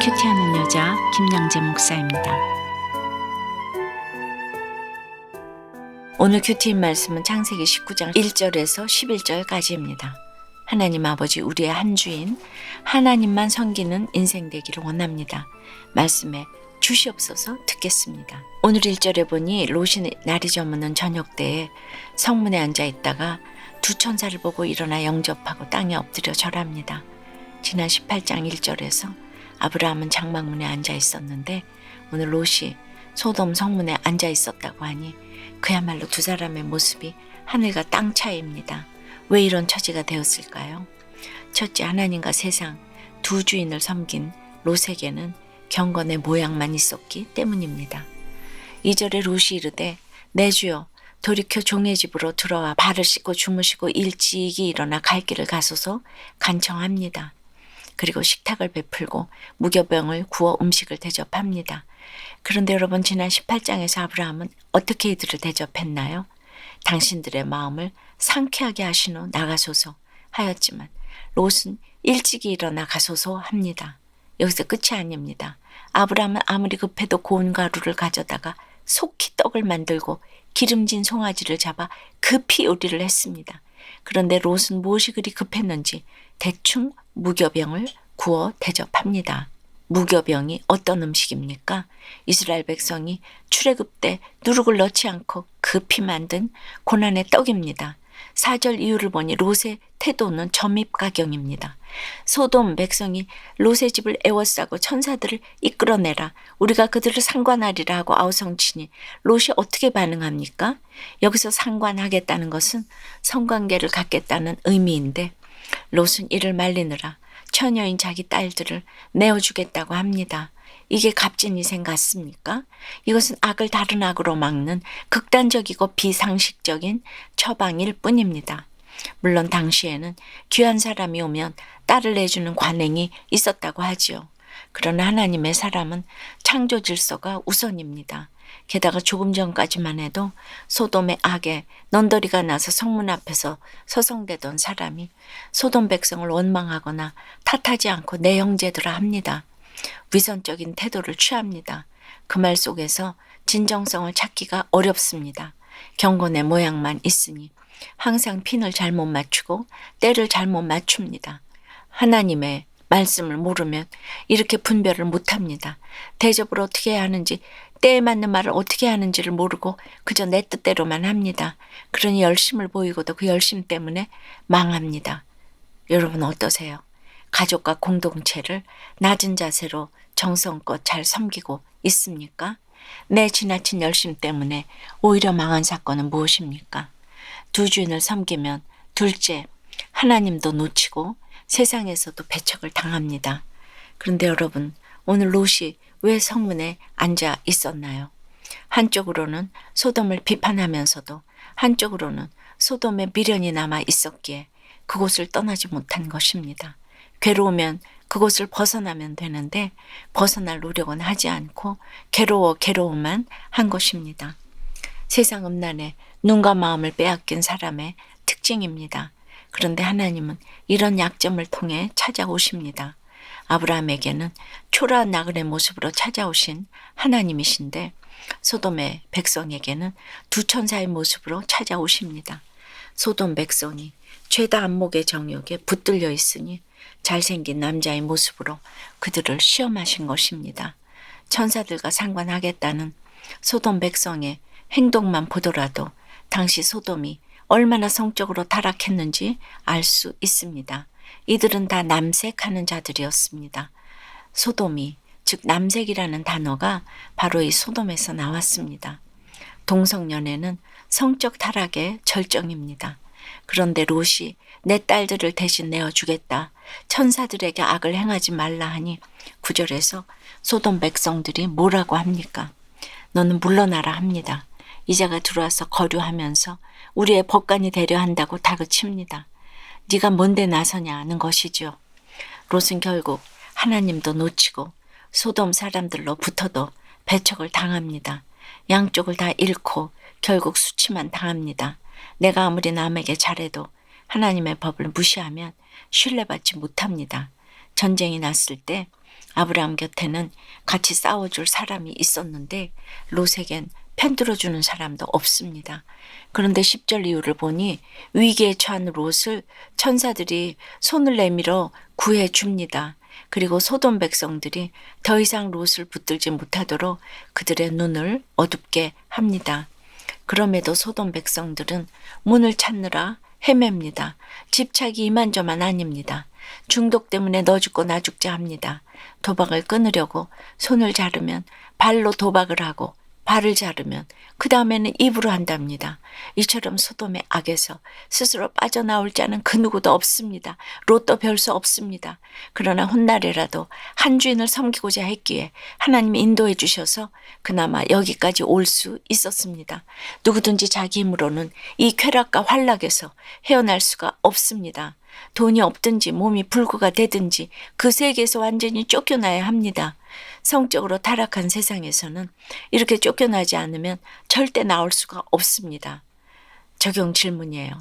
큐티하는 여자 김양재 목사입니다. 오늘 큐티인 말씀은 창세기 19장 1절에서 11절까지입니다. 하나님 아버지, 우리의 한 주인 하나님만 섬기는 인생 되기를 원합니다. 말씀에 주시옵소서. 듣겠습니다. 오늘 1절에 보니 롯이 날이 저무는 저녁 때에 성문에 앉아 있다가 두 천사를 보고 일어나 영접하고 땅에 엎드려 절합니다. 지난 18장 1절에서 아브라함은 장막문에 앉아 있었는데 오늘 롯이 소돔 성문에 앉아 있었다고 하니 그야말로 두 사람의 모습이 하늘과 땅 차이입니다. 왜 이런 처지가 되었을까요? 첫째, 하나님과 세상 두 주인을 섬긴 롯에게는 경건의 모양만 있었기 때문입니다. 2절에 롯이 이르되 내 주여 돌이켜 종의 집으로 들어와 발을 씻고 주무시고 일찍이 일어나 갈 길을 가소서 간청합니다. 그리고 식탁을 베풀고 무교병을 구워 음식을 대접합니다. 그런데 여러분, 지난 18장에서 아브라함은 어떻게 이들을 대접했나요? 당신들의 마음을 상쾌하게 하신 후 나가소서 하였지만 롯은 일찍이 일어나 가소서 합니다. 여기서 끝이 아닙니다. 아브라함은 아무리 급해도 고운 가루를 가져다가 속히 떡을 만들고 기름진 송아지를 잡아 급히 요리를 했습니다. 그런데 롯은 무엇이 그리 급했는지 대충 무교병을 구워 대접합니다. 무교병이 어떤 음식입니까? 이스라엘 백성이 출애굽 때 누룩을 넣지 않고 급히 만든 고난의 떡입니다. 4절 이유를 보니 롯의 태도는 점입가경입니다. 소돔 백성이 롯의 집을 에워싸고 천사들을 이끌어내라, 우리가 그들을 상관하리라 하고 아우성치니 롯이 어떻게 반응합니까? 여기서 상관하겠다는 것은 성관계를 갖겠다는 의미인데 롯은 이를 말리느라 처녀인 자기 딸들을 내어주겠다고 합니다. 이게 값진희생 같습니까? 이것은 악을 다른 악으로 막는 극단적이고 비상식적인 처방일 뿐입니다. 물론 당시에는 귀한 사람이 오면 딸을 내주는 관행이 있었다고 하지요. 그러나 하나님의 사람은 창조 질서가 우선입니다. 게다가 조금 전까지만 해도 소돔의 악에 넌더리가 나서 성문 앞에서 서성대던 사람이 소돔 백성을 원망하거나 탓하지 않고 내 형제들아 합니다. 위선적인 태도를 취합니다. 그 말 속에서 진정성을 찾기가 어렵습니다. 경건의 모양만 있으니 항상 핀을 잘못 맞추고 때를 잘못 맞춥니다. 하나님의 말씀을 모르면 이렇게 분별을 못합니다. 대접을 어떻게 해야 하는지, 때에 맞는 말을 어떻게 하는지를 모르고 그저 내 뜻대로만 합니다. 그러니 열심을 보이고도 그 열심 때문에 망합니다. 여러분 어떠세요? 가족과 공동체를 낮은 자세로 정성껏 잘 섬기고 있습니까? 내 지나친 열심 때문에 오히려 망한 사건은 무엇입니까? 두 주인을 섬기면 둘째, 하나님도 놓치고 세상에서도 배척을 당합니다. 그런데 여러분, 오늘 롯이 왜 성문에 앉아 있었나요? 한쪽으로는 소돔을 비판하면서도 한쪽으로는 소돔에 미련이 남아 있었기에 그곳을 떠나지 못한 것입니다. 괴로우면 그곳을 벗어나면 되는데 벗어날 노력은 하지 않고 괴로워만 한 것입니다. 세상 음란에 눈과 마음을 빼앗긴 사람의 특징입니다. 그런데 하나님은 이런 약점을 통해 찾아오십니다. 아브라함에게는 초라한 나그네 모습으로 찾아오신 하나님이신데 소돔의 백성에게는 두 천사의 모습으로 찾아오십니다. 소돔 백성이 죄다 안목의 정욕에 붙들려 있으니 잘생긴 남자의 모습으로 그들을 시험하신 것입니다. 천사들과 상관하겠다는 소돔 백성의 행동만 보더라도 당시 소돔이 얼마나 성적으로 타락했는지 알 수 있습니다. 이들은 다 남색하는 자들이었습니다. 소돔이, 즉 남색이라는 단어가 바로 이 소돔에서 나왔습니다. 동성연애는 성적 타락의 절정입니다. 그런데 롯이 내 딸들을 대신 내어주겠다, 천사들에게 악을 행하지 말라 하니 9절에서 소돔 백성들이 뭐라고 합니까? 너는 물러나라 합니다. 이자가 들어와서 거류하면서 우리의 법관이 되려 한다고 다그칩니다. 네가 뭔데 나서냐는 것이죠. 롯은 결국 하나님도 놓치고 소돔 사람들로 붙어도 배척을 당합니다. 양쪽을 다 잃고 결국 수치만 당합니다. 내가 아무리 남에게 잘해도 하나님의 법을 무시하면 신뢰받지 못합니다. 전쟁이 났을 때 아브라함 곁에는 같이 싸워줄 사람이 있었는데 롯에겐 편들어주는 사람도 없습니다. 그런데 10절 이후를 보니 위기에 처한 롯을 천사들이 손을 내밀어 구해줍니다. 그리고 소돔 백성들이 더 이상 롯을 붙들지 못하도록 그들의 눈을 어둡게 합니다. 그럼에도 소돔 백성들은 문을 찾느라 헤맵니다. 집착이 이만저만 아닙니다. 중독 때문에 너 죽고 나 죽자 합니다. 도박을 끊으려고 손을 자르면 발로 도박을 하고 발을 자르면 그 다음에는 입으로 한답니다. 이처럼 소돔의 악에서 스스로 빠져나올 자는 그 누구도 없습니다. 롯도 별 수 없습니다. 그러나 훗날에라도 한 주인을 섬기고자 했기에 하나님이 인도해 주셔서 그나마 여기까지 올 수 있었습니다. 누구든지 자기 힘으로는 이 쾌락과 환락에서 헤어날 수가 없습니다. 돈이 없든지 몸이 불구가 되든지 그 세계에서 완전히 쫓겨나야 합니다. 성적으로 타락한 세상에서는 이렇게 쫓겨나지 않으면 절대 나올 수가 없습니다. 적용 질문이에요.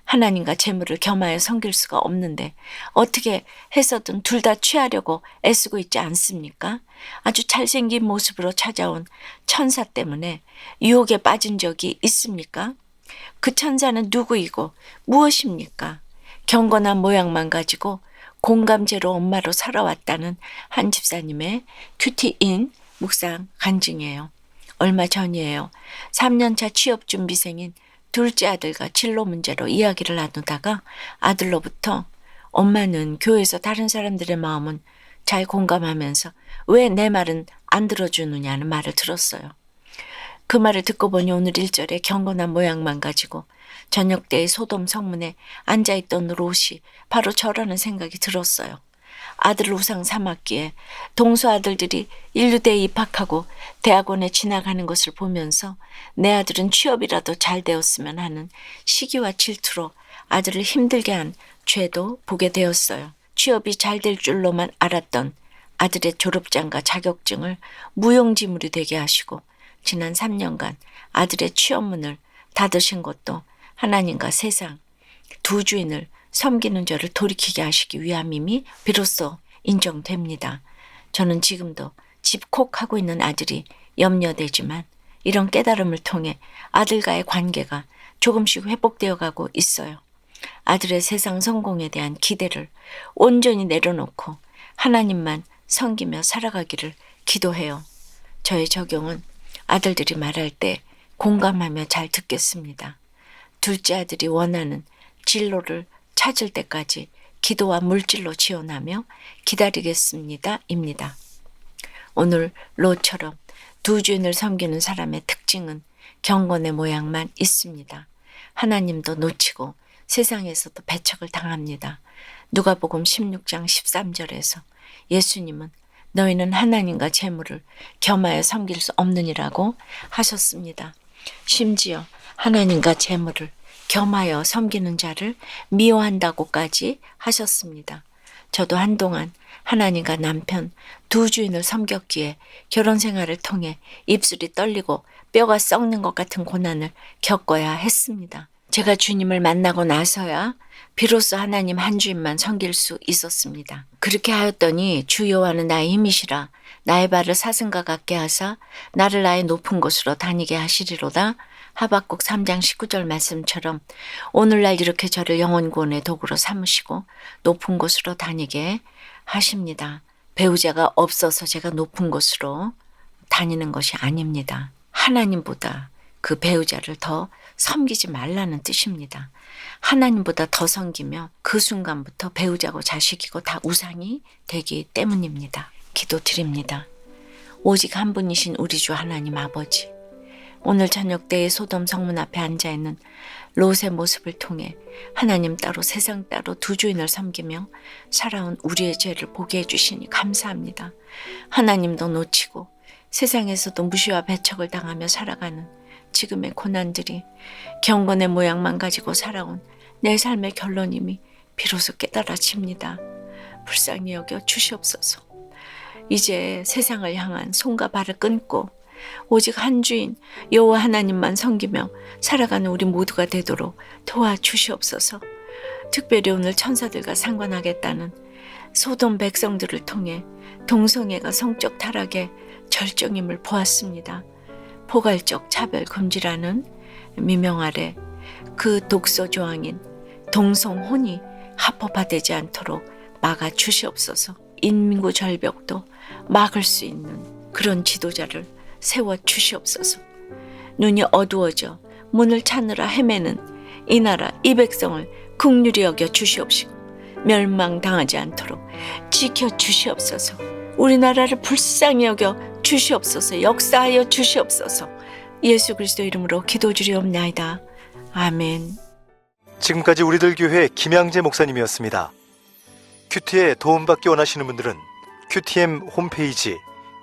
하나님과 재물을 겸하여 섬길 수가 없는데 어떻게 해서든 둘 다 취하려고 애쓰고 있지 않습니까? 아주 잘생긴 모습으로 찾아온 천사 때문에 유혹에 빠진 적이 있습니까? 그 천사는 누구이고 무엇입니까? 경건한 모양만 가지고 공감제로 엄마로 살아왔다는 한 집사님의 큐티인 묵상 간증이에요. 얼마 전이에요. 3년차 취업준비생인 둘째 아들과 진로 문제로 이야기를 나누다가 아들로부터 엄마는 교회에서 다른 사람들의 마음은 잘 공감하면서 왜 내 말은 안 들어주느냐는 말을 들었어요. 그 말을 듣고 보니 오늘 1절에 경건한 모양만 가지고 저녁 때의 소돔 성문에 앉아있던 롯이 바로 저라는 생각이 들었어요. 아들을 우상 삼았기에 동서 아들들이 인류대에 입학하고 대학원에 진학하는 것을 보면서 내 아들은 취업이라도 잘 되었으면 하는 시기와 질투로 아들을 힘들게 한 죄도 보게 되었어요. 취업이 잘 될 줄로만 알았던 아들의 졸업장과 자격증을 무용지물이 되게 하시고 지난 3년간 아들의 취업문을 닫으신 것도 하나님과 세상 두 주인을 섬기는 저를 돌이키게 하시기 위함임이 비로소 인정됩니다. 저는 지금도 집콕하고 있는 아들이 염려되지만 이런 깨달음을 통해 아들과의 관계가 조금씩 회복되어 가고 있어요. 아들의 세상 성공에 대한 기대를 온전히 내려놓고 하나님만 섬기며 살아가기를 기도해요. 저의 적용은 아들들이 말할 때 공감하며 잘 듣겠습니다. 둘째 아들이 원하는 진로를 찾을 때까지 기도와 물질로 지원하며 기다리겠습니다. 입니다. 오늘 롯처럼 두 주인을 섬기는 사람의 특징은 경건의 모양만 있습니다. 하나님도 놓치고 세상에서도 배척을 당합니다. 누가복음 16장 13절에서 예수님은 너희는 하나님과 재물을 겸하여 섬길 수 없느니라고 하셨습니다. 심지어 하나님과 재물을 겸하여 섬기는 자를 미워한다고까지 하셨습니다. 저도 한동안 하나님과 남편 두 주인을 섬겼기에 결혼 생활을 통해 입술이 떨리고 뼈가 썩는 것 같은 고난을 겪어야 했습니다. 제가 주님을 만나고 나서야 비로소 하나님 한 주인만 섬길 수 있었습니다. 그렇게 하였더니 주 여호와는 나의 힘이시라 나의 발을 사슴과 같게 하사 나를 나의 높은 곳으로 다니게 하시리로다. 하박국 3장 19절 말씀처럼 오늘날 이렇게 저를 영혼 구원의 도구로 삼으시고 높은 곳으로 다니게 하십니다. 배우자가 없어서 제가 높은 곳으로 다니는 것이 아닙니다. 하나님보다 그 배우자를 더 섬기지 말라는 뜻입니다. 하나님보다 더 섬기며 그 순간부터 배우자고 자식이고 다 우상이 되기 때문입니다. 기도드립니다. 오직 한 분이신 우리 주 하나님 아버지, 오늘 저녁 때의 소돔 성문 앞에 앉아있는 롯의 모습을 통해 하나님 따로 세상 따로 두 주인을 섬기며 살아온 우리의 죄를 보게 해주시니 감사합니다. 하나님도 놓치고 세상에서도 무시와 배척을 당하며 살아가는 지금의 고난들이 경건의 모양만 가지고 살아온 내 삶의 결론임이 비로소 깨달아집니다. 불쌍히 여겨 주시옵소서. 이제 세상을 향한 손과 발을 끊고 오직 한 주인 여호와 하나님만 섬기며 살아가는 우리 모두가 되도록 도와주시옵소서. 특별히 오늘 천사들과 상관하겠다는 소돔 백성들을 통해 동성애가 성적 타락의 절정임을 보았습니다. 포괄적 차별 금지라는 미명 아래 그 독소 조항인 동성혼이 합법화되지 않도록 막아 주시옵소서. 인구 절벽도 막을 수 있는 그런 지도자를 세워 주시옵소서. 눈이 어두워져 문을 찾느라 헤매는 이 나라 이 백성을 긍휼히 여겨 주시옵시고 멸망당하지 않도록 지켜 주시옵소서. 우리나라를 불쌍히 여겨 주시옵소서. 역사하여 주시옵소서. 예수 그리스도 이름으로 기도드리옵나이다. 아멘. 지금까지 우리들 교회 김양재 목사님이었습니다. 큐티에 도움받기 원하시는 분들은 QTM 홈페이지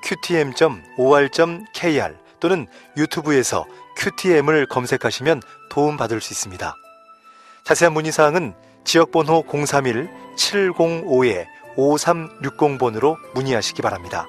qtm.or.kr 또는 유튜브에서 QTM을 검색하시면 도움받을 수 있습니다. 자세한 문의사항은 지역번호 031-705-5360번으로 문의하시기 바랍니다.